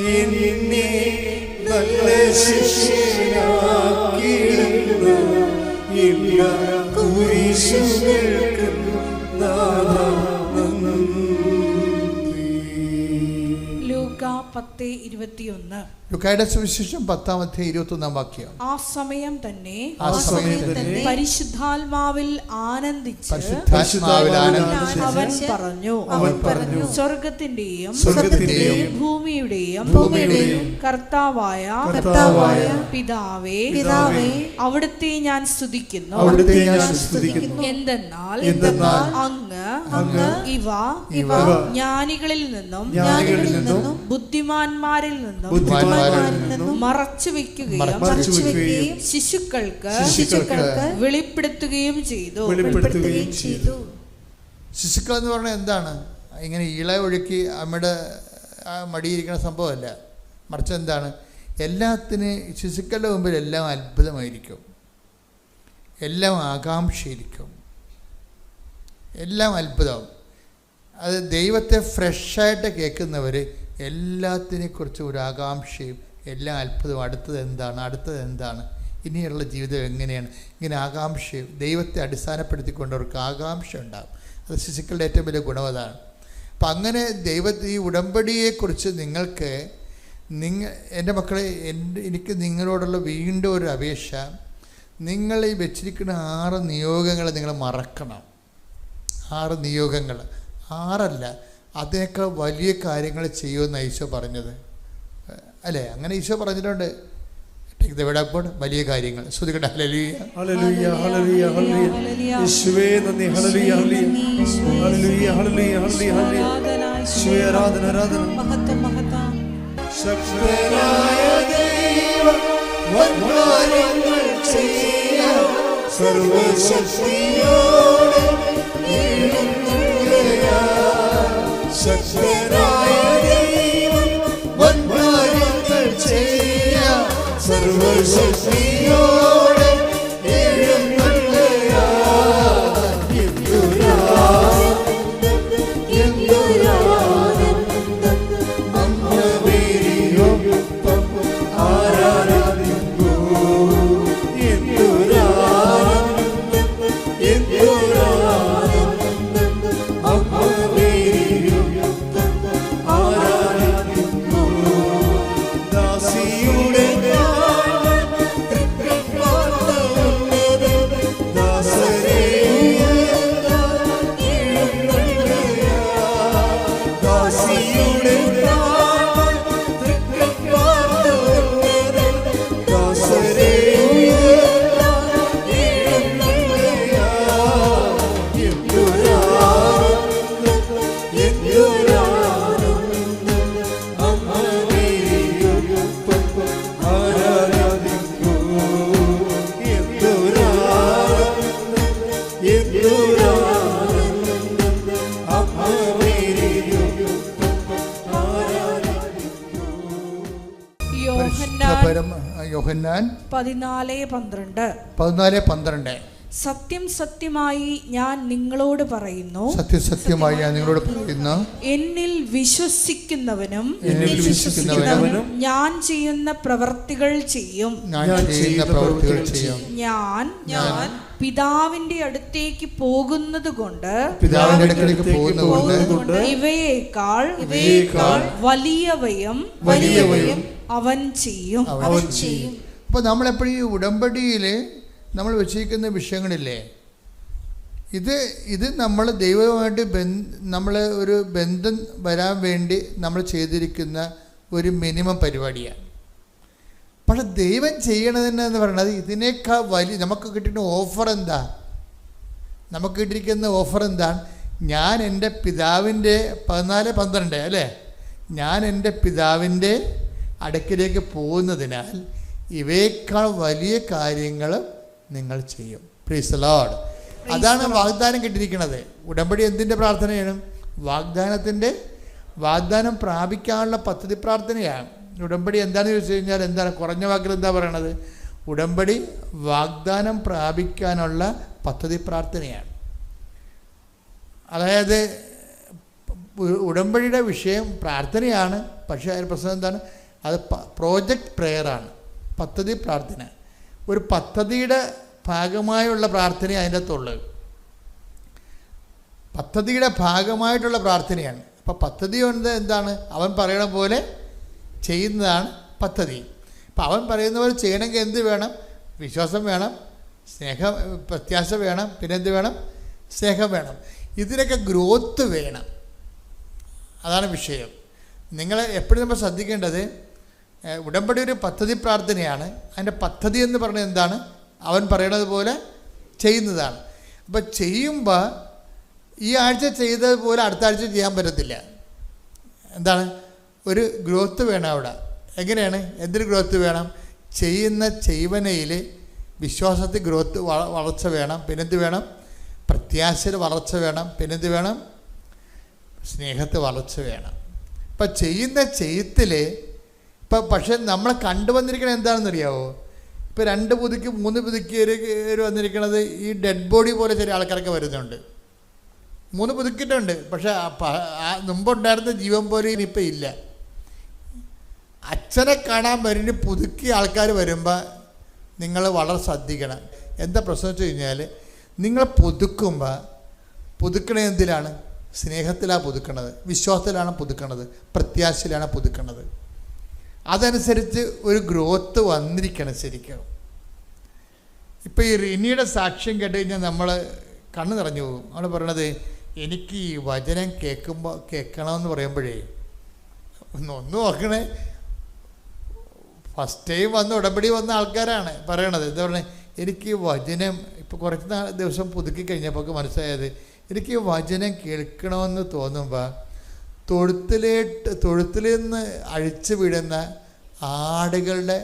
എന്നെ നല്ല ശിഷ്യനാക്കിയിടുന്നു എല്ലാ കുരിശുകൾക്കും നാഥാ നന്ദി. ലൂക്കാ 10:21. ലൂക്കായുടെ സുവിശേഷം 10:21 വാക്യം. ആ സമയം തന്നെ പരിശുദ്ധാത്മാവിൽ ആനന്ദിച്ച് അവൻ പറഞ്ഞു, സ്വർഗത്തിന്റെയും ഭൂമിയുടെയും കർത്താവായ പിതാവേ, അവിടുത്തെ ഞാൻ സ്തുതിക്കുന്നു. എന്തെന്നാൽ അങ്ങ് ഇവ ജ്ഞാനികളിൽ നിന്നും ബുദ്ധിമാന്മാരിൽ നിന്നും മറച്ചു വെക്കുകയും ശിശുക്കൾക്ക് വെളിപ്പെടുത്തുകയും ചെയ്തു. ശിശുക്കൾ എന്ന് പറഞ്ഞാൽ എന്താണ്? ഇങ്ങനെ ഇള ഒഴുക്കി അമ്മയുടെ മടിയിരിക്കുന്ന സംഭവമല്ല, മറിച്ച് എന്താണ്? എല്ലാത്തിനും ശിശുക്കളുടെ മുമ്പിൽ എല്ലാം അത്ഭുതമായിരിക്കും, എല്ലാം ആകാംക്ഷയിരിക്കും, എല്ലാം അത്ഭുതം. അത് ദൈവത്തെ ഫ്രഷായിട്ട് കേൾക്കുന്നവർ എല്ലാത്തിനെക്കുറിച്ചും ഒരു ആകാംക്ഷയും എല്ലാം അത്ഭുതം. അടുത്തത് എന്താണ്, ഇനിയുള്ള ജീവിതം എങ്ങനെയാണ്, ഇങ്ങനെ ആകാംക്ഷയും ദൈവത്തെ അടിസ്ഥാനപ്പെടുത്തിക്കൊണ്ടവർക്ക് ആകാംക്ഷ ഉണ്ടാകും. അത് ശിശുക്കളുടെ ഏറ്റവും വലിയ ഗുണം അതാണ്. അപ്പം അങ്ങനെ ഈ ഉടമ്പടിയെക്കുറിച്ച് എൻ്റെ മക്കളെ, എനിക്ക് നിങ്ങളോടുള്ള വീണ്ടും ഒരു അപേക്ഷ, നിങ്ങൾ ഈ വെച്ചിരിക്കുന്ന 6 നിയോഗങ്ങൾ നിങ്ങൾ മറക്കണം. 6 നിയോഗങ്ങൾ, 6 അതിനേക്കാൾ വലിയ കാര്യങ്ങൾ ചെയ്യുമെന്ന് ഈശോ പറഞ്ഞത് അല്ലേ? അങ്ങനെ ഈശോ പറഞ്ഞിട്ടുണ്ട്. വലിയ കാര്യങ്ങൾ ശ്രുതികട്ടെ. Hallelujah hallelujah hallelujah hallelujah. യേശുവേ നന്ദി. Hallelujah hallelujah hallelujah hallelujah hallelujah. യേശുവേ ആരാധന ആരാധന. മഹത്വം മഹത്വം. ശക്തനായ ദൈവം വന്ദനങ്ങൾ ചെയ്യാം സർവശക്തിയോടെ ശക്തനായ ദൈവം വന്ദനങ്ങൾ ചെയ്യാം സർവശക്തിയോടെ യോഹന്നാൻ 14:12. സത്യം സത്യമായി ഞാൻ നിങ്ങളോട് പറയുന്നു, എന്നിൽ വിശ്വസിക്കുന്നവനും ഞാൻ ചെയ്യുന്ന പ്രവൃത്തികൾ ചെയ്യും. ഞാൻ പിതാവിന്റെ അടുത്തേക്ക് പോകുന്നത് കൊണ്ട് ഇവയേക്കാൾ വലിയവയും അവൻ ചെയ്യും. അപ്പോൾ നമ്മളെപ്പോഴും ഈ ഉടമ്പടിയിൽ നമ്മൾ വെച്ചിരിക്കുന്ന വിഷയങ്ങളില്ലേ, ഇത് നമ്മൾ ദൈവവുമായിട്ട് നമ്മൾ ഒരു ബന്ധം വരാൻ വേണ്ടി നമ്മൾ ചെയ്തിരിക്കുന്ന ഒരു മിനിമം പരിപാടിയാണ്. പക്ഷെ ദൈവം ചെയ്യണതെന്ന് പറയുന്നത് ഇതിനേക്കാൾ വലിയ. നമുക്ക് കിട്ടുന്ന ഓഫർ എന്താ? നമുക്ക് കിട്ടിയിരിക്കുന്ന ഓഫർ എന്താണ്? ഞാൻ എൻ്റെ പിതാവിൻ്റെ 14:12 അല്ലേ, ഞാൻ എൻ്റെ പിതാവിൻ്റെ അടുക്കിലേക്ക് പോകുന്നതിനാൽ ഇവയേക്കാൾ വലിയ കാര്യങ്ങൾ നിങ്ങൾ ചെയ്യും. Praise the Lord. അതാണ് വാഗ്ദാനം കിട്ടിയിരിക്കുന്നത്. ഉടമ്പടി എന്തിൻ്റെ പ്രാർത്ഥനയാണ്? വാഗ്ദാനം പ്രാപിക്കാനുള്ള പദ്ധതി പ്രാർത്ഥനയാണ്. ഉടമ്പടി എന്താണെന്ന് ചോദിച്ചു കഴിഞ്ഞാൽ എന്താണ്? കുറഞ്ഞ വാക്കിൽ എന്താ പറയണത്? ഉടമ്പടി വാഗ്ദാനം പ്രാപിക്കാനുള്ള പദ്ധതി പ്രാർത്ഥനയാണ്. അതായത് ഉടമ്പടിയുടെ വിഷയം പ്രാർത്ഥനയാണ്. പക്ഷേ അതിന് പ്രശ്നം എന്താണ്? അത് പ്രോജക്റ്റ് പ്രെയറാണ്, പദ്ധതി പ്രാർത്ഥന. ഒരു പദ്ധതിയുടെ ഭാഗമായുള്ള പ്രാർത്ഥന അതിൻ്റെ അകത്തുള്ളത്, പദ്ധതിയുടെ ഭാഗമായിട്ടുള്ള പ്രാർത്ഥനയാണ്. അപ്പോൾ പദ്ധതി കൊണ്ട് എന്താണ്? അവൻ പറയണ പോലെ ചെയ്യുന്നതാണ് പദ്ധതി. അപ്പം അവൻ പറയുന്ന പോലെ ചെയ്യണമെങ്കിൽ എന്ത് വേണം? വിശ്വാസം വേണം, സ്നേഹം, പ്രത്യാശ വേണം, പിന്നെ എന്ത് വേണം? സ്നേഹം വേണം. ഇതിനൊക്കെ ഗ്രോത്ത് വേണം. അതാണ് വിഷയം. നിങ്ങൾ എപ്പോഴും നമ്മൾ ശ്രദ്ധിക്കേണ്ടത്, ഉടമ്പടി ഒരു പദ്ധതി പ്രാർത്ഥനയാണ്. അതിൻ്റെ പദ്ധതി എന്ന് പറഞ്ഞാൽ എന്താണ്? അവൻ പറയണത് പോലെ ചെയ്യുന്നതാണ്. അപ്പം ചെയ്യുമ്പോൾ ഈ ആഴ്ച ചെയ്തതുപോലെ അടുത്ത ആഴ്ച ചെയ്യാൻ പറ്റത്തില്ല. എന്താണ്? ഒരു ഗ്രോത്ത് വേണം അവിടെ. എങ്ങനെയാണ്? എന്തൊരു ഗ്രോത്ത് വേണം? ചെയ്യുന്ന ചെയ്വനയിൽ വിശ്വാസത്തിൽ ഗ്രോത്ത്, വളർച്ച വേണം. പിന്നെന്ത് വേണം? പ്രത്യാശയിൽ വളർച്ച വേണം. പിന്നെന്ത് വേണം? സ്നേഹത്തിൽ വളർച്ച വേണം. ഇപ്പം ചെയ്യുന്ന ചെയ്യത്തിൽ ഇപ്പം പക്ഷെ നമ്മൾ കണ്ടുവന്നിരിക്കുന്നത് എന്താണെന്നറിയാവോ? ഇപ്പോൾ 2 പുതുക്കി 3 പുതുക്കി ഒരു വന്നിരിക്കുന്നത് ഈ ഡെഡ് ബോഡി പോലെ ചെറിയ ആൾക്കാരൊക്കെ വരുന്നുണ്ട്. 3 പുതുക്കിയിട്ടുണ്ട്, പക്ഷേ മുമ്പുണ്ടായിരുന്ന ജീവൻ പോലെ ഇനിയിപ്പോൾ ഇല്ല. അച്ഛനെ കാണാൻ വരുന്ന പുതുക്കിയ ആൾക്കാർ വരുമ്പോൾ നിങ്ങൾ വളരെ ശ്രദ്ധിക്കണം. എന്താ പ്രശ്നം വെച്ച് കഴിഞ്ഞാൽ, നിങ്ങൾ പുതുക്കണത് എന്തിലാണ്? സ്നേഹത്തിലാണ് പുതുക്കണത്, വിശ്വാസത്തിലാണ് പുതുക്കണത്, പ്രത്യാശയിലാണ് പുതുക്കണത്. അതനുസരിച്ച് ഒരു ഗ്രോത്ത് വന്നിരിക്കണം ശരിക്കും. ഇപ്പോൾ ഈ റിനിയുടെ സാക്ഷ്യം കേട്ട് കഴിഞ്ഞാൽ നമ്മൾ കണ്ണ് നിറഞ്ഞു പോകും. അവൾ പറയണത്, എനിക്ക് ഈ വചനം കേൾക്കണമെന്ന് പറയുമ്പോഴേ ഒന്ന് നോക്കണേ, ഫസ്റ്റ് ടൈം വന്ന് ഉടമ്പടി വന്ന ആൾക്കാരാണ് പറയണത്. എന്താ പറയുക, എനിക്ക് വചനം ഇപ്പോൾ കുറച്ച് ദിവസം പുതുക്കി കഴിഞ്ഞപ്പോൾ മനസ്സിലായത്, എനിക്ക് വചനം കേൾക്കണമെന്ന് തോന്നുമ്പോൾ തൊഴുത്തിൽ നിന്ന് അഴിച്ചു വിടുന്ന ആടുകളുടെ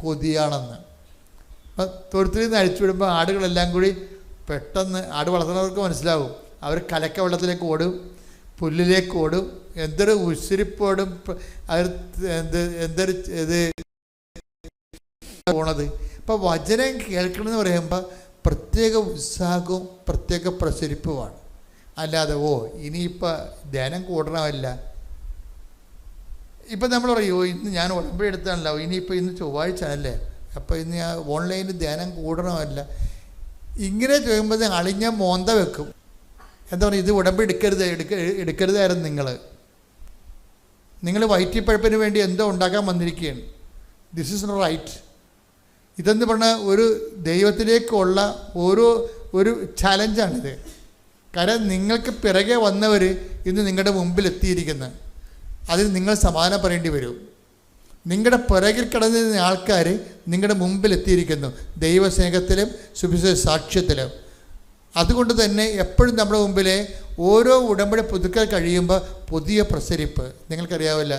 കൊതിയാണെന്ന്. അപ്പം തൊഴുത്തിൽ നിന്ന് അഴിച്ചു വിടുമ്പോൾ ആടുകളെല്ലാം കൂടി പെട്ടെന്ന്, ആട് വളർത്തുന്നവർക്ക് മനസ്സിലാവും, അവർ കലക്ക വെള്ളത്തിലേക്ക് ഓടും, പുല്ലിലേക്ക് ഓടും, എന്തൊരു ഉശിരിപ്പോടും അവർ എന്തൊരു ഇത് പോണത്. ഇപ്പം വചനം കേൾക്കണമെന്ന് പറയുമ്പോൾ പ്രത്യേക ഉത്സാഹവും പ്രത്യേക പ്രസരിപ്പുമാണ്. അല്ലാതെ ഇനിയിപ്പോൾ ധ്യാനം കൂടണമല്ല. ഇപ്പം നമ്മൾ പറയും, ഇന്ന് ഞാൻ ഉടമ്പടി എടുത്താണല്ലോ, ഇനിയിപ്പോൾ ഇന്ന് ചൊവ്വാഴ്ച അല്ലേ, അപ്പോൾ ഇന്ന് ഞാൻ ഓൺലൈനിൽ ധ്യാനം കൂടണമല്ല. ഇങ്ങനെ ചോദിക്കുമ്പോൾ അളിഞ്ഞ മോന്ത വെക്കും. എന്താ പറയുക, ഇത് ഉടമ്പടി എടുക്കരുതായിരുന്നു. നിങ്ങൾ വയറ്റിപ്പഴപ്പിന് വേണ്ടി എന്തോ ഉണ്ടാക്കാൻ വന്നിരിക്കുകയാണ്. This is not right. ഇതെന്ന് പറഞ്ഞാൽ ഒരു ദൈവത്തിലേക്കുള്ള ഒരു ചലഞ്ചാണിത്. കാരണം നിങ്ങൾക്ക് പിറകെ വന്നവർ ഇന്ന് നിങ്ങളുടെ മുമ്പിൽ എത്തിയിരിക്കുന്നത്, അതിന് നിങ്ങൾ സമാധാനം പറയേണ്ടി വരും. നിങ്ങളുടെ പിറകിൽ കിടന്നിരുന്ന ആൾക്കാർ നിങ്ങളുടെ മുമ്പിൽ എത്തിയിരിക്കുന്നു, ദൈവസ്നേഹത്തിലും സുവിശേഷ സാക്ഷ്യത്തിലും. അതുകൊണ്ട് തന്നെ എപ്പോഴും നമ്മുടെ മുമ്പിലെ ഓരോ ഉടമ്പടി പുതുക്കൽ കഴിയുമ്പോൾ പുതിയ പ്രസരിപ്പ്. നിങ്ങൾക്കറിയാവില്ല,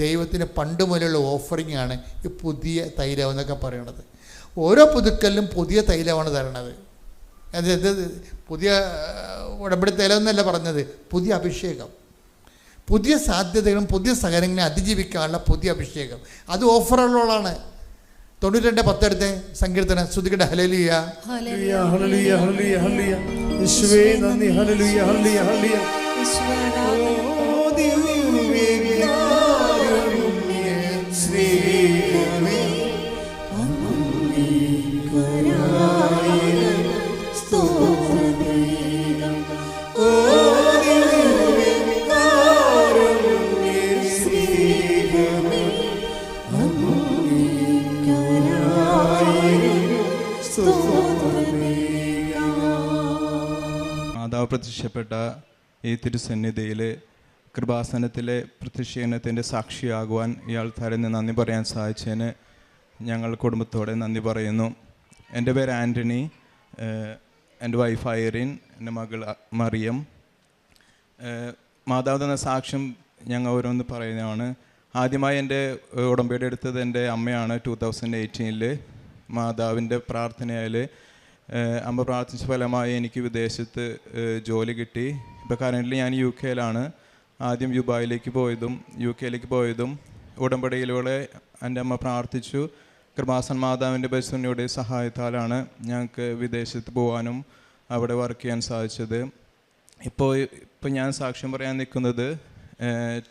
ദൈവത്തിന് പണ്ട് മുതലുള്ള ഓഫറിംഗ് ആണ് ഈ പുതിയ തൈലം എന്നൊക്കെ പറയണത്. ഓരോ പുതുക്കലിലും പുതിയ തൈലമാണ് തരണത്. അത് പുതിയ ഉടമ്പടി തൈലം എന്നല്ല പറഞ്ഞത്, പുതിയ അഭിഷേകം, പുതിയ സാധ്യതകളും പുതിയ സഹനങ്ങളെ അതിജീവിക്കാനുള്ള പുതിയ അഭിഷേകം. അത് ഓഫറുള്ളതാണ്. 92:10 എടുത്ത് സങ്കീർത്തനം ശ്രുതിക്കട്ടെ. Hallelujah hallelujah hallelujah hallelujah hallelujah. യേശുവേ നന്ദി. Hallelujah hallelujah hallelujah. മാതാവ് പ്രത്യക്ഷപ്പെട്ട ഈ തിരുസന്നിധിയിൽ കൃപാസനത്തിലെ പ്രത്യക്ഷീകരണത്തിൻ്റെ സാക്ഷിയാകുവാൻ ഇയാൾ തരുന്ന നന്ദി പറയാൻ സാധിച്ചതിന് ഞങ്ങൾ കുടുംബത്തോടെ നന്ദി പറയുന്നു. എൻ്റെ പേര് ആൻ്റണി, എൻ്റെ വൈഫ് ഐറിൻ, എൻ്റെ മകൾ മറിയം. മാതാവ് തന്ന സാക്ഷ്യം ഞങ്ങൾ ഓരോന്ന് പറയുന്നതാണ്. ആദ്യമായി എൻ്റെ ഉടമ്പടി എടുത്തത് എൻ്റെ അമ്മയാണ്. 2018 മാതാവിൻ്റെ പ്രാർത്ഥനയാൽ അമ്മ പ്രാർത്ഥിച്ച ഫലമായി എനിക്ക് വിദേശത്ത് ജോലി കിട്ടി. ഇപ്പോൾ കറൻ്റ് ഞാൻ UK-യിലാണ്. ആദ്യം ദുബായിലേക്ക് പോയതും UK-യിലേക്ക് പോയതും ഉടമ്പടിയിലൂടെ എൻ്റെ അമ്മ പ്രാർത്ഥിച്ചു. കൃപാസൻ മാതാവിൻ്റെ ബസുനിയുടെ സഹായത്താലാണ് ഞങ്ങൾക്ക് വിദേശത്ത് പോകാനും അവിടെ വർക്ക് ചെയ്യാൻ സാധിച്ചത്. ഇപ്പോൾ ഞാൻ സാക്ഷ്യം പറയാൻ നിൽക്കുന്നത്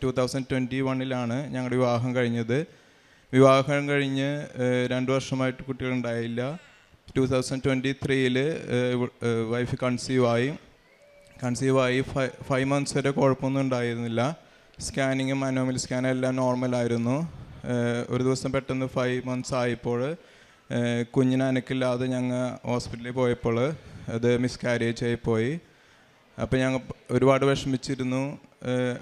2021 ഞങ്ങളുടെ വിവാഹം കഴിഞ്ഞത്. വിവാഹം കഴിഞ്ഞ് 2 വർഷമായിട്ട് കുട്ടികളുണ്ടായില്ല. 2023 വൈഫ് കൺസീവായി 5 months വരെ കുഴപ്പമൊന്നും ഉണ്ടായിരുന്നില്ല. സ്കാനിങ്ങും അനോമൽ സ്കാനും എല്ലാം നോർമലായിരുന്നു. ഒരു ദിവസം പെട്ടെന്ന് 5 months ആയപ്പോൾ കുഞ്ഞിനെ അനക്കില്ലാതെ ഞങ്ങൾ ഹോസ്പിറ്റലിൽ പോയപ്പോൾ അത് മിസ്കാരേജ് ആയിപ്പോയി. അപ്പോൾ ഞങ്ങൾ ഒരുപാട് വിഷമിച്ചിരുന്നു.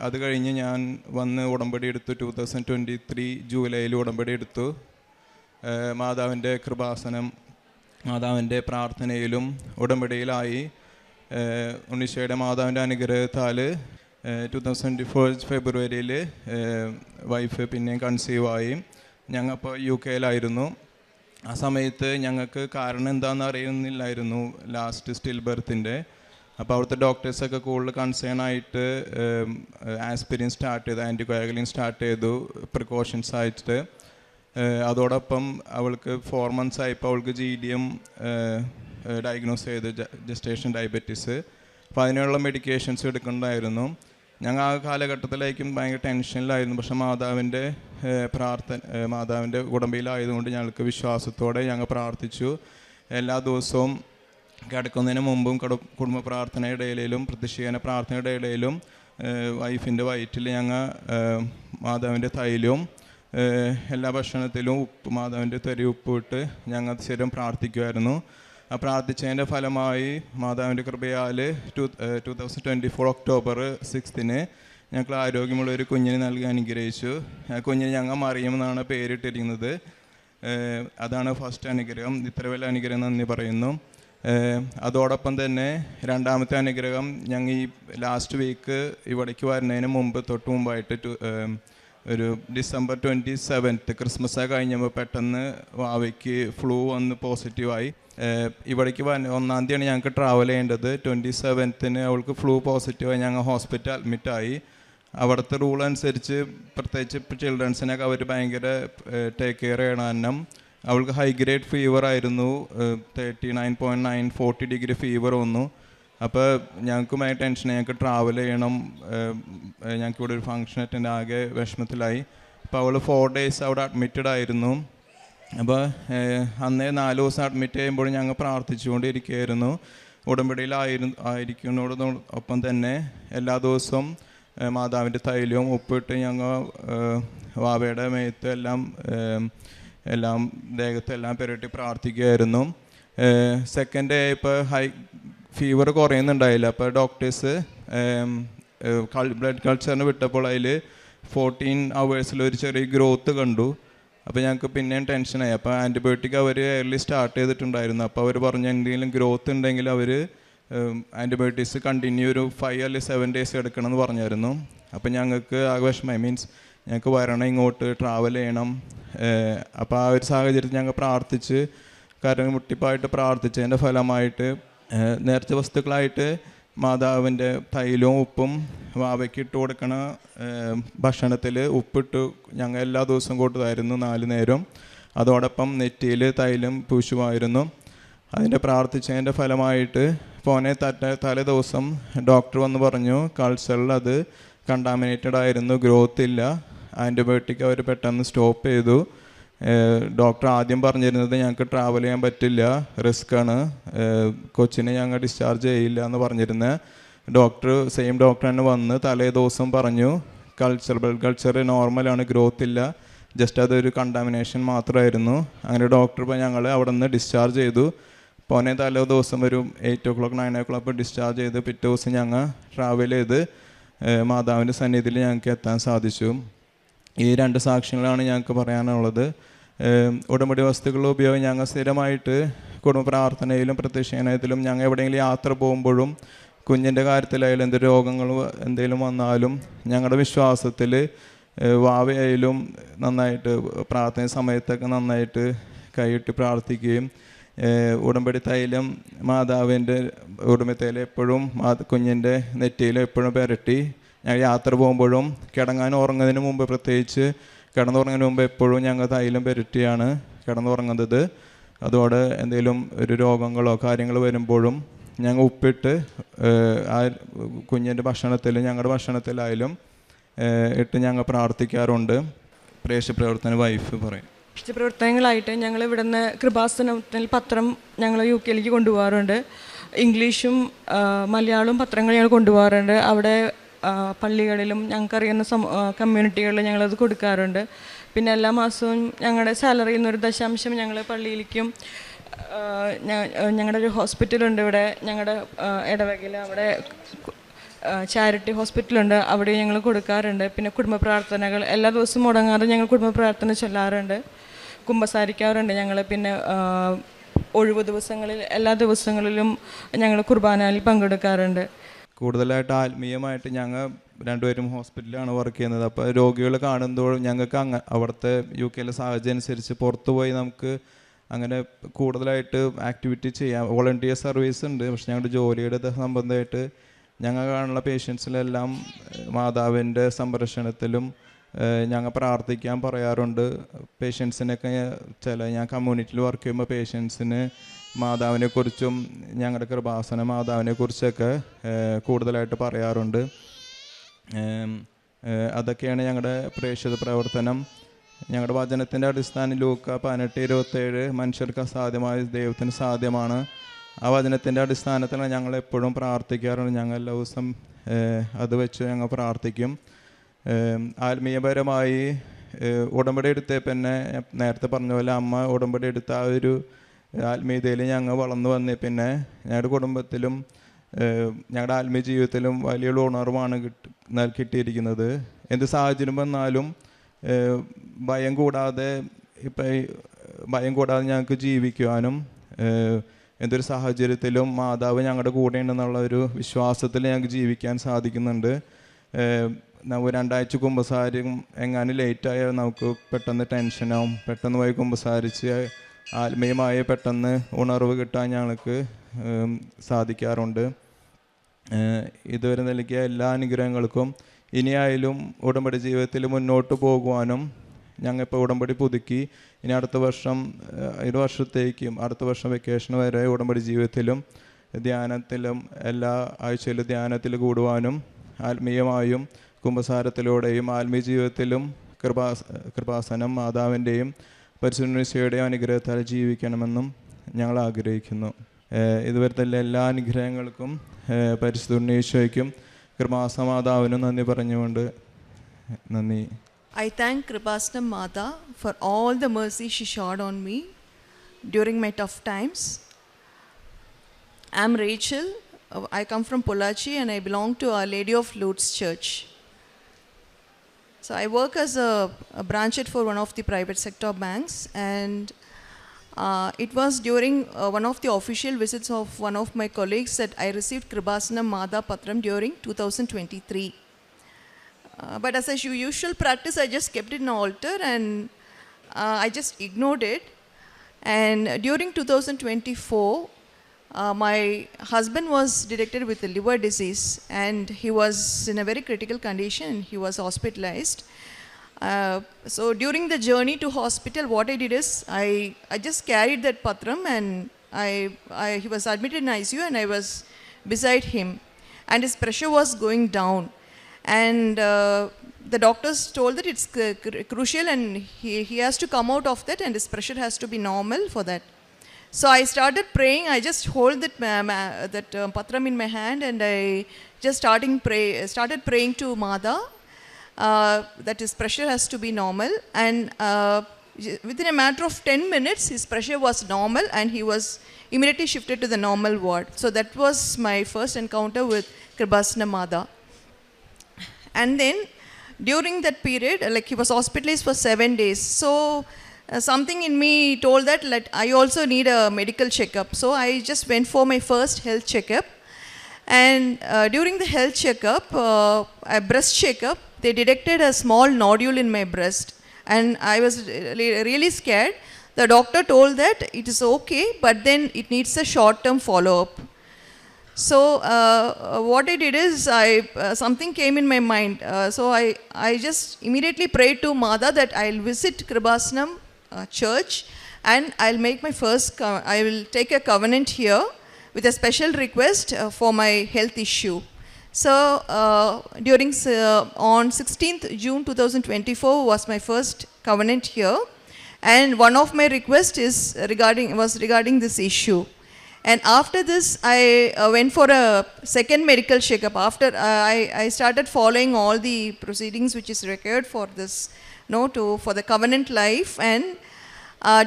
അത് കഴിഞ്ഞ് ഞാൻ വന്ന് ഉടമ്പടി എടുത്തു. 2023 ജൂലൈയിൽ ഉടമ്പടി എടുത്തു. മാതാവിൻ്റെ കൃപാസനം, മാതാവിൻ്റെ പ്രാർത്ഥനയിലും ഉടമ്പടിയിലായി. ഉണ്ണീശോയുടെ മാതാവിൻ്റെ അനുഗ്രഹത്താൽ 2024 ഫെബ്രുവരിയിൽ വൈഫ് പിന്നെയും കൺസീവായി. ഞങ്ങളിപ്പോൾ UK ആ സമയത്ത് ഞങ്ങൾക്ക് കാരണം എന്താണെന്ന് അറിയുന്നില്ലായിരുന്നു ലാസ്റ്റ് സ്റ്റിൽ ബർത്തിൻ്റെ. അപ്പോൾ അവിടുത്തെ ഡോക്ടേഴ്സൊക്കെ കൂടുതൽ കൺസേൺ ആയിട്ട് ആസ്പിരിൻ സ്റ്റാർട്ട് ചെയ്തു, ആൻറ്റിബയോട്ടിക് സ്റ്റാർട്ട് ചെയ്തു പ്രിക്കോഷൻസ് ആയിട്ട്. അതോടൊപ്പം അവൾക്ക് 4 months ആയപ്പോൾ അവൾക്ക് GDM ഡയഗ്നോസ് ചെയ്ത്, ജസ്റ്റേഷൻ ഡയബറ്റീസ്. അപ്പോൾ അതിനുള്ള മെഡിക്കേഷൻസ് എടുക്കേണ്ടതായിരുന്നു. ഞങ്ങൾ ആ കാലഘട്ടത്തിലേക്കും ഭയങ്കര ടെൻഷനിലായിരുന്നു. പക്ഷേ മാതാവിൻ്റെ മാതാവിൻ്റെ ഉടമ്പയിലായതുകൊണ്ട് ഞങ്ങൾക്ക് വിശ്വാസത്തോടെ ഞങ്ങൾ പ്രാർത്ഥിച്ചു. എല്ലാ ദിവസവും കിടക്കുന്നതിന് മുമ്പും കുടുംബ പ്രാർത്ഥനയുടെ ഇടയിലും പ്രത്യക്ഷീകരണ പ്രാർത്ഥനയുടെ ഇടയിലും വൈഫിൻ്റെ വയറ്റിൽ ഞങ്ങൾ മാതാവിൻ്റെ തൈലവും എല്ലാ ഭക്ഷണത്തിലും മാതാവിൻ്റെ തരി ഉപ്പിട്ട് ഞങ്ങൾ സ്ഥിരം പ്രാർത്ഥിക്കുമായിരുന്നു. ആ പ്രാർത്ഥിച്ചതിൻ്റെ ഫലമായി മാതാവിൻ്റെ കൃപയാൽ 2024 October 6 ഞങ്ങൾക്ക് ആരോഗ്യമുള്ളൊരു കുഞ്ഞിനെ നൽകി അനുഗ്രഹിച്ചു. ആ കുഞ്ഞിന് ഞങ്ങൾ മറിയം എന്നാണ് പേരിട്ടിരിക്കുന്നത്. അതാണ് ഫസ്റ്റ് അനുഗ്രഹം. ഇത്ര വലിയ അനുഗ്രഹം നന്ദി പറയുന്നു. അതോടൊപ്പം തന്നെ രണ്ടാമത്തെ അനുഗ്രഹം, ഞങ്ങൾ ഈ ലാസ്റ്റ് വീക്ക് ഇവിടേക്ക് വരുന്നതിന് തൊട്ട് മുമ്പായിട്ട് ഒരു December 27 ക്രിസ്മസ് കഴിഞ്ഞപ്പോൾ പെട്ടെന്ന് വാവയ്ക്ക് ഫ്ലൂ വന്ന് പോസിറ്റീവായി. ഇവിടേക്ക് 1-ാം തീയതിയാണ് ഞങ്ങൾക്ക് ട്രാവൽ ചെയ്യേണ്ടത്. 27 അവൾക്ക് ഫ്ലൂ പോസിറ്റീവായി. ഞങ്ങൾ ഹോസ്പിറ്റൽ അഡ്മിറ്റായി. അവിടുത്തെ റൂൾ അനുസരിച്ച് പ്രത്യേകിച്ച് ഇപ്പോൾ ചിൽഡ്രൻസിനൊക്കെ അവർ ഭയങ്കര ടേക്ക് കെയർ ചെയ്യണം. കാരണം അവൾക്ക് ഹൈ ഗ്രേഡ് ഫീവർ ആയിരുന്നു. 39.9 40 ഡിഗ്രി ഫീവർ വന്നു. അപ്പോൾ ഞങ്ങൾക്ക് ഭയങ്കര ടെൻഷൻ, ഞങ്ങൾക്ക് ട്രാവൽ ചെയ്യണം, ഞങ്ങൾക്ക് ഇവിടെ ഒരു ഫംഗ്ഷൻ അറ്റൻഡ്, ആകെ വിഷമത്തിലായി. അപ്പോൾ അവൾ 4 days അവിടെ അഡ്മിറ്റഡ് ആയിരുന്നു. അപ്പോൾ അന്നേ 4 ദിവസം അഡ്മിറ്റ് ചെയ്യുമ്പോൾ ഞങ്ങൾ പ്രാർത്ഥിച്ചുകൊണ്ടിരിക്കുകയായിരുന്നു. ഉടമ്പടിയിലായിരിക്കുന്നതോടൊപ്പം തന്നെ എല്ലാ ദിവസവും മാതാവിൻ്റെ തൈലവും ഉപ്പിട്ട് ഞങ്ങൾ വാവയുടെ മേത്ത് എല്ലാം ദേഹത്തെല്ലാം പുരട്ടി പ്രാർത്ഥിക്കുകയായിരുന്നു. സെക്കൻഡ് ഡേ ഇപ്പോൾ ഫീവർ കുറയുന്നുണ്ടായില്ല. അപ്പോൾ ഡോക്ടേഴ്സ് ബ്ലഡ് കൾച്ചറിന് വിട്ടപ്പോൾ അതിൽ 14 hours ഒരു ചെറിയ ഗ്രോത്ത് കണ്ടു. അപ്പോൾ ഞങ്ങൾക്ക് പിന്നെയും ടെൻഷനായി. അപ്പോൾ ആൻറ്റിബയോട്ടിക് അവർ എയർലി സ്റ്റാർട്ട് ചെയ്തിട്ടുണ്ടായിരുന്നു. അപ്പോൾ അവർ പറഞ്ഞു എന്തെങ്കിലും ഗ്രോത്ത് ഉണ്ടെങ്കിൽ അവർ ആൻറ്റിബയോട്ടിക്സ് കണ്ടിന്യൂ ഒരു 5 or 7 days എടുക്കണമെന്ന് പറഞ്ഞായിരുന്നു. അപ്പോൾ ഞങ്ങൾക്ക് വിഷമമായി, മീൻസ് ഞങ്ങൾക്ക് വരണം, ഇങ്ങോട്ട് ട്രാവൽ ചെയ്യണം. അപ്പോൾ ആ ഒരു സാഹചര്യത്തിൽ ഞങ്ങൾ പ്രാർത്ഥിച്ച് കരങ്ങൾ മുട്ടിപ്പായിട്ട് പ്രാർത്ഥിച്ചതിൻ്റെ ഫലമായിട്ട് നേർച്ച വസ്തുക്കളായിട്ട് മാതാവിൻ്റെ തൈലവും ഉപ്പും വാവയ്ക്ക് ഇട്ട് കൊടുക്കണ ഭക്ഷണത്തിൽ ഉപ്പിട്ട് ഞങ്ങൾ എല്ലാ ദിവസവും കൊടുത്തായിരുന്നു 4 നേരം. അതോടൊപ്പം നെറ്റിയിൽ തൈലം പൂശുമായിരുന്നു. അതിൻ്റെ പ്രാർത്ഥിച്ചതിൻ്റെ ഫലമായിട്ട് തലേ ദിവസം ഡോക്ടർ വന്ന് പറഞ്ഞു കൾച്ചറിൽ അത് കണ്ടാമിനേറ്റഡ് ആയിരുന്നു, ഗ്രോത്ത് ഇല്ല. ആൻറ്റിബയോട്ടിക് അവർ പെട്ടെന്ന് സ്റ്റോപ്പ് ചെയ്തു. ഡോക്ടർ ആദ്യം പറഞ്ഞിരുന്നത് ഞങ്ങൾക്ക് ട്രാവൽ ചെയ്യാൻ പറ്റില്ല, റിസ്ക്കാണ്, കൊച്ചിനെ ഞങ്ങൾ ഡിസ്ചാർജ് ചെയ്യില്ല എന്ന് പറഞ്ഞിരുന്നത്. സെയിം ഡോക്ടർ തന്നെ വന്ന് തലേ ദിവസം പറഞ്ഞു ബ്ലഡ് കൾച്ചർ നോർമലാണ്, ഗ്രോത്ത് ഇല്ല, ജസ്റ്റ് അതൊരു കണ്ടാമിനേഷൻ മാത്രമായിരുന്നു. അങ്ങനെ ഡോക്ടർ ഞങ്ങളെ അവിടെ നിന്ന് ഡിസ്ചാർജ് ചെയ്തു. തലേ ദിവസം ഒരു 8 o'clock 9 o'clock ഡിസ്ചാർജ് ചെയ്ത് പിറ്റേ ദിവസം ഞങ്ങൾ ട്രാവൽ ചെയ്ത് മാതാവിൻ്റെ സന്നിധിയിൽ ഞങ്ങൾക്ക് എത്താൻ സാധിച്ചു. ഈ 2 സാക്ഷ്യങ്ങളാണ് ഞങ്ങൾക്ക് പറയാനുള്ളത്. ഉടമ്പടി വസ്തുക്കളുടെ ഉപയോഗം ഞങ്ങൾ സ്ഥിരമായിട്ട് കുടുംബ പ്രാർത്ഥനയിലും പ്രത്യക്ഷീകരണത്തിലും ഞങ്ങൾ എവിടെയെങ്കിലും യാത്ര പോകുമ്പോഴും കുഞ്ഞിൻ്റെ കാര്യത്തിലായാലും എന്ത് രോഗങ്ങൾ എന്തെങ്കിലും വന്നാലും ഞങ്ങളുടെ വിശ്വാസത്തിൽ വാവയായാലും നന്നായിട്ട് പ്രാർത്ഥന സമയത്തൊക്കെ നന്നായിട്ട് കൈയിട്ട് പ്രാർത്ഥിക്കുകയും ഉടമ്പടി തൈലം മാതാവിൻ്റെ ഉടമ്പടി തൈലം എപ്പോഴും കുഞ്ഞിൻ്റെ നെറ്റിയിൽ എപ്പോഴും പുരട്ടി ഞങ്ങൾ യാത്ര പോകുമ്പോഴും ഉറങ്ങുന്നതിന് മുമ്പ്, പ്രത്യേകിച്ച് കിടന്നുറങ്ങുന്നതിന് മുമ്പ് എപ്പോഴും ഞങ്ങൾ തൈലം പുരട്ടിയാണ് കിടന്നുറങ്ങുന്നത്. അതോടെ എന്തെങ്കിലും ഒരു രോഗങ്ങളോ കാര്യങ്ങൾ വരുമ്പോഴും ഞങ്ങൾ ഉപ്പിട്ട് ആ കുഞ്ഞിൻ്റെ ഭക്ഷണത്തിൽ ഞങ്ങളുടെ ഭക്ഷണത്തിലായാലും ഇട്ട് ഞങ്ങൾ പ്രാർത്ഥിക്കാറുണ്ട്. പ്രേക്ഷിത വൈഫ് പറയും. പ്രവർത്തനങ്ങളായിട്ട് ഞങ്ങൾ ഇവിടുന്ന് കൃപാസനത്തിൽ പത്രം ഞങ്ങൾ UK കൊണ്ടുപോകാറുണ്ട്. ഇംഗ്ലീഷും മലയാളവും പത്രങ്ങൾ ഞങ്ങൾ കൊണ്ടുപോകാറുണ്ട്. അവിടെ പള്ളികളിലും ഞങ്ങൾക്കറിയുന്ന കമ്മ്യൂണിറ്റികളിലും ഞങ്ങളത് കൊടുക്കാറുണ്ട്. പിന്നെ എല്ലാ മാസവും ഞങ്ങളുടെ സാലറിയിൽ നിന്നൊരു ദശാംശം ഞങ്ങൾ പള്ളിയിലേക്കും ഞങ്ങളുടെ ഒരു ഹോസ്പിറ്റലുണ്ട് ഇവിടെ ഞങ്ങളുടെ ഇടവകയിൽ, അവിടെ ചാരിറ്റി ഹോസ്പിറ്റലുണ്ട്, അവിടെ ഞങ്ങൾ കൊടുക്കാറുണ്ട്. പിന്നെ കുടുംബ പ്രാർത്ഥനകൾ എല്ലാ ദിവസവും മുടങ്ങാതെ ഞങ്ങൾ കുടുംബ പ്രാർത്ഥന ചൊല്ലാറുണ്ട്, കുമ്പസാരിക്കാറുണ്ട് ഞങ്ങൾ. പിന്നെ ഒഴിവ് ദിവസങ്ങളിൽ എല്ലാ ദിവസങ്ങളിലും ഞങ്ങൾ കുർബാനയിൽ പങ്കെടുക്കാറുണ്ട്. കൂടുതലായിട്ട് ആത്മീയമായിട്ട് ഞങ്ങൾ രണ്ടുപേരും ഹോസ്പിറ്റലിലാണ് വർക്ക് ചെയ്യുന്നത്. അപ്പോൾ രോഗികൾ കാണുമ്പോഴും ഞങ്ങൾക്ക് അവിടുത്തെ UK സാഹചര്യം അനുസരിച്ച് പുറത്തു പോയി നമുക്ക് അങ്ങനെ കൂടുതലായിട്ട് ആക്ടിവിറ്റി ചെയ്യാം. വോളണ്ടിയർ സർവീസ് ഉണ്ട്. പക്ഷെ ഞങ്ങളുടെ ജോലിയുടെ സംബന്ധമായിട്ട് ഞങ്ങൾ കാണുന്ന പേഷ്യൻസിലെല്ലാം മാതാവിൻ്റെ സംരക്ഷണത്തിലും ഞങ്ങൾ പ്രാർത്ഥിക്കാൻ പറയാറുണ്ട്. പേഷ്യൻസിനൊക്കെ ഞാൻ കമ്മ്യൂണിറ്റിയിൽ വർക്ക് ചെയ്യുമ്പോൾ പേഷ്യൻസിന് മാതാവിനെക്കുറിച്ചും ഞങ്ങളുടെ കൃപാസന മാതാവിനെക്കുറിച്ചൊക്കെ കൂടുതലായിട്ട് പറയാറുണ്ട്. അതൊക്കെയാണ് ഞങ്ങളുടെ പ്രേക്ഷിത പ്രവർത്തനം. ഞങ്ങളുടെ വചനത്തിൻ്റെ അടിസ്ഥാനം ലൂക്ക 18:27 മനുഷ്യർക്ക് അസാധ്യമായ ദൈവത്തിന് സാധ്യമാണ്. ആ വചനത്തിൻ്റെ അടിസ്ഥാനത്തിലാണ് ഞങ്ങൾ എപ്പോഴും പ്രാർത്ഥിക്കാറുണ്ട്. ഞങ്ങൾ എല്ലാ ദിവസം അത് വെച്ച് ഞങ്ങൾ പ്രാർത്ഥിക്കും. ആത്മീയപരമായി ഉടമ്പടി എടുത്ത പിന്നെ നേരത്തെ പറഞ്ഞ പോലെ അമ്മ ഉടമ്പടി എടുത്ത ആ ഒരു ആത്മീയതയിൽ ഞങ്ങൾ വളർന്നു വന്നേ പിന്നെ ഞങ്ങളുടെ കുടുംബത്തിലും ഞങ്ങളുടെ ആത്മീയ ജീവിതത്തിലും വലിയൊരു ഉണർവാണ് കിട്ടിയിരിക്കുന്നത്. എന്ത് സാഹചര്യം വന്നാലും ഭയം കൂടാതെ ഞങ്ങൾക്ക് ജീവിക്കുവാനും എന്തൊരു സാഹചര്യത്തിലും മാതാവ് ഞങ്ങളുടെ കൂടെ ഉണ്ടെന്നുള്ള ഒരു വിശ്വാസത്തിൽ ഞങ്ങൾക്ക് ജീവിക്കാൻ സാധിക്കുന്നുണ്ട്. നമുക്ക് 2 ആഴ്ച കുമ്പസാരം എങ്ങാനും ലേറ്റായാൽ നമുക്ക് പെട്ടെന്ന് ടെൻഷനാവും. പെട്ടെന്ന് പോയി കുമ്പസാരിച്ച് ആത്മീയമായ പെട്ടെന്ന് ഉണർവ് കിട്ടാൻ ഞങ്ങൾക്ക് സാധിക്കാറുണ്ട്. ഇതുവരെ നൽകിയ എല്ലാ അനുഗ്രഹങ്ങൾക്കും ഇനിയായാലും ഉടമ്പടി ജീവിതത്തിൽ മുന്നോട്ട് പോകുവാനും ഞങ്ങളിപ്പോൾ ഉടമ്പടി പുതുക്കി ഇനി അടുത്ത വർഷം 1 വർഷത്തേക്കും അടുത്ത വർഷം വെക്കേഷൻ വരെ ഉടമ്പടി ജീവിതത്തിലും ധ്യാനത്തിലും എല്ലാ ആഴ്ചയിലും ധ്യാനത്തിൽ കൂടുവാനും ആത്മീയമായും കുമ്പസാരത്തിലൂടെയും ആത്മീയ ജീവിതത്തിലും കൃപാസനം മാതാവിൻ്റെയും പരിശുദ്ധയുടെയും അനുഗ്രഹത്താൽ ജീവിക്കണമെന്നും ഞങ്ങൾ ആഗ്രഹിക്കുന്നു. ഇതുവരത്തെ എല്ലാ അനുഗ്രഹങ്ങൾക്കും പരിശുദ്ധ കൃപാസമാതാവിനും നന്ദി പറഞ്ഞുകൊണ്ട് നന്ദി. I thank Kripasana Mata for all the mercy she showered on me during my tough times. I'm Rachel. I come from Pollachi and I belong to Our Lady of Lourdes Church. So I work as a branch head for one of the private sector banks, and it was during one of the official visits of one of my colleagues that I received Kripasana Mata Patram during 2023. But as a usual practice, I just kept it in an altar and I just ignored it. And during 2024, my husband was detected with a liver disease and he was in a very critical condition. He was hospitalized. So during the journey to hospital, what I did is I just carried that patram and he was admitted in ICU and I was beside him and his pressure was going down. And the doctors told that it's crucial and he has to come out of that and his pressure has to be normal for that. So I started praying. I just hold that patram in my hand and I just started praying to Mada that his pressure has to be normal. And within a matter of 10 minutes, his pressure was normal and he was immediately shifted to the normal ward. So that was my first encounter with Kripasana Mada. And then during that period, like he was hospitalized for 7 days. So something in me told that I also need a medical checkup. So I just went for my first health checkup. And during the health checkup, a breast checkup, they detected a small nodule in my breast. And I was really scared. The doctor told that it is okay, but then it needs a short-term follow-up. So what I did is something came in my mind. So I just immediately prayed to Mada that I'll visit Kripasanam church and I'll make my I will take a covenant here with a special request for my health issue. So on 16th June 2024 was my first covenant here, and one of my requests was regarding this issue. And after this, I went for a second medical checkup. After I started following all the proceedings which is required for this, for the covenant life. And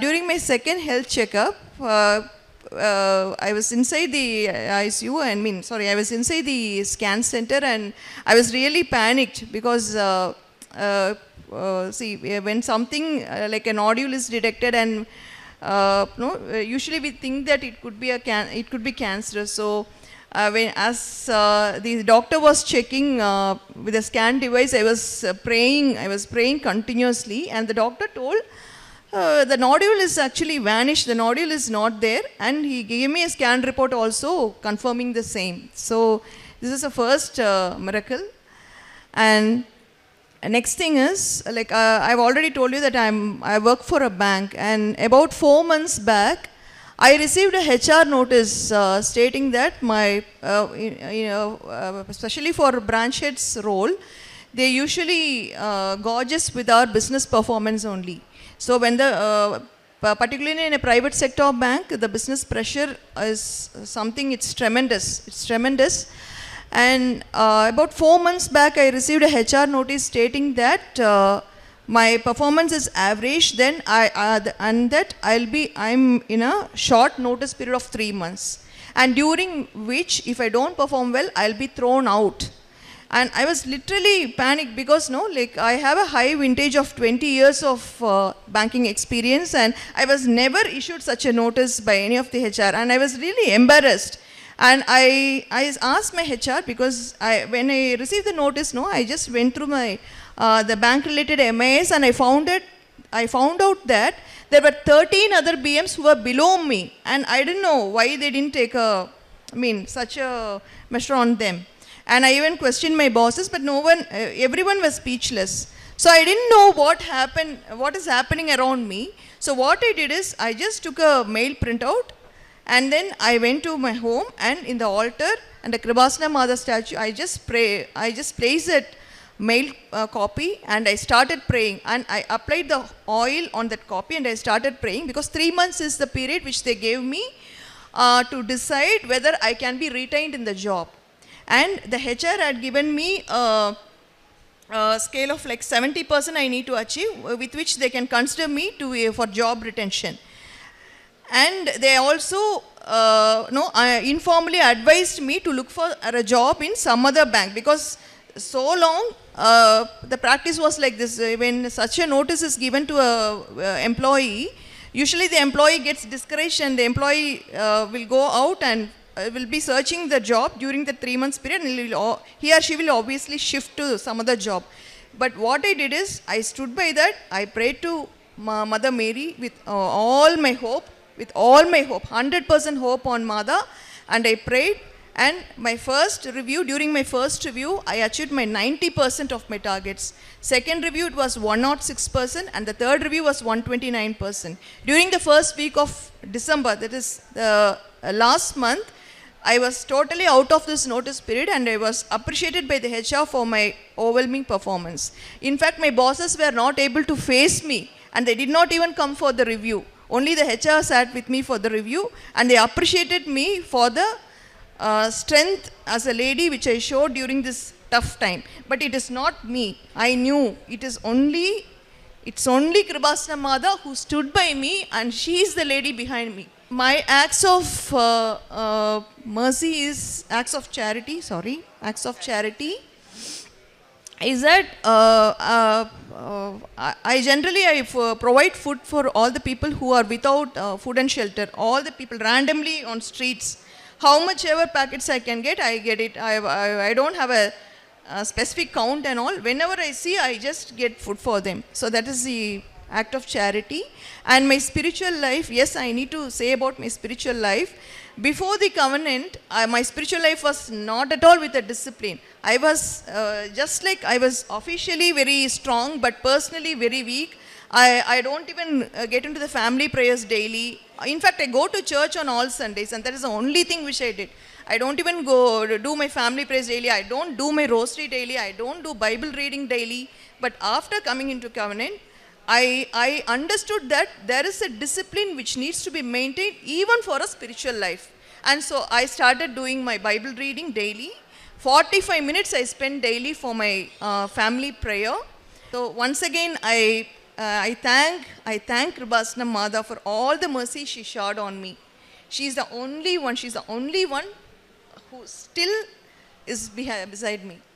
during my second health checkup, I was inside the ICU. I was inside the scan center, and I was really panicked because when something like a nodule is detected, and usually we think that it could be cancerous. So the doctor was checking with a scan device, I was praying continuously, and the doctor told the nodule is actually vanished, the nodule is not there, and he gave me a scan report also confirming the same. So this is the first miracle. And next thing is, I've already told you that I work for a bank, and about 4 months back I received a HR notice stating that my especially for branch head's role, they usually gauge us with our business performance only. So when particularly in a private sector bank, the business pressure is something, it's tremendous. And about 4 months back, I received a HR notice stating that my performance is average, then I'm in a short notice period of 3 months, and during which, if I don't perform well, I'll be thrown out. And I was literally panicked because I have a high vintage of 20 years of banking experience, and I was never issued such a notice by any of the HR, and I was really embarrassed. And I asked my HR, because when I received the notice, I just went through my the bank related MIS, and I found out that there were 13 other BMs who were below me, and I didn't know why they didn't take such a measure on them. And I even questioned my bosses, but everyone was speechless. So I didn't know what is happening around me. So what I did is, I just took a mail printout, and then I went to my home, and in the altar and the Kribasana Mada statue, I just placed that mail copy, and I started praying, and I applied the oil on that copy, and I started praying, because 3 months is the period which they gave me to decide whether I can be retained in the job. And the HR had given me a scale of 70% I need to achieve, with which they can consider me for job retention. And they also informally advised me to look for a job in some other bank, because so long the practice was like this. When such a notice is given to a employee, usually the employee gets discouraged, and the employee will go out and will be searching the job during the 3 months period, and he or she will obviously shift to some other job. But what I did is, I stood by that. I prayed to Mother Mary with all my hope, 100% hope on Mother, and I prayed. And during my first review, I achieved my 90% of my targets. Second review, it was 106%, and the third review was 129%. During the first week of December, that is the last month, I was totally out of this notice period, and I was appreciated by the HR for my overwhelming performance. In fact, my bosses were not able to face me, and they did not even come for the review. Only the HR sat with me for the review, and they appreciated me for the strength as a lady which I showed during this tough time. But it is not me. I knew it's only Kribasana Mada who stood by me, and she is the lady behind me. My acts of mercy is acts of charity. Is that I generally provide food for all the people who are without food and shelter. All the people randomly on streets. How much ever packets I can get, I get it. I don't have a specific count and all. Whenever I see, I just get food for them. So that is the act of charity. And my spiritual life, yes, I need to say about my spiritual life. Before the covenant, my spiritual life was not at all with a discipline. I was I was officially very strong, but personally very weak. I don't even get into the family prayers daily. In fact, I go to church on all Sundays, and that is the only thing which I did. I don't even go do my family praise daily. I don't do my rosary daily. I don't do Bible reading daily. But after coming into covenant, I understood that there is a discipline which needs to be maintained even for a spiritual life. And so I started doing my Bible reading daily. 45 minutes I spend daily for my family prayer. So once again, I thank Kribasana Mada for all the mercy she showered on me. She's the only one who still is beside me.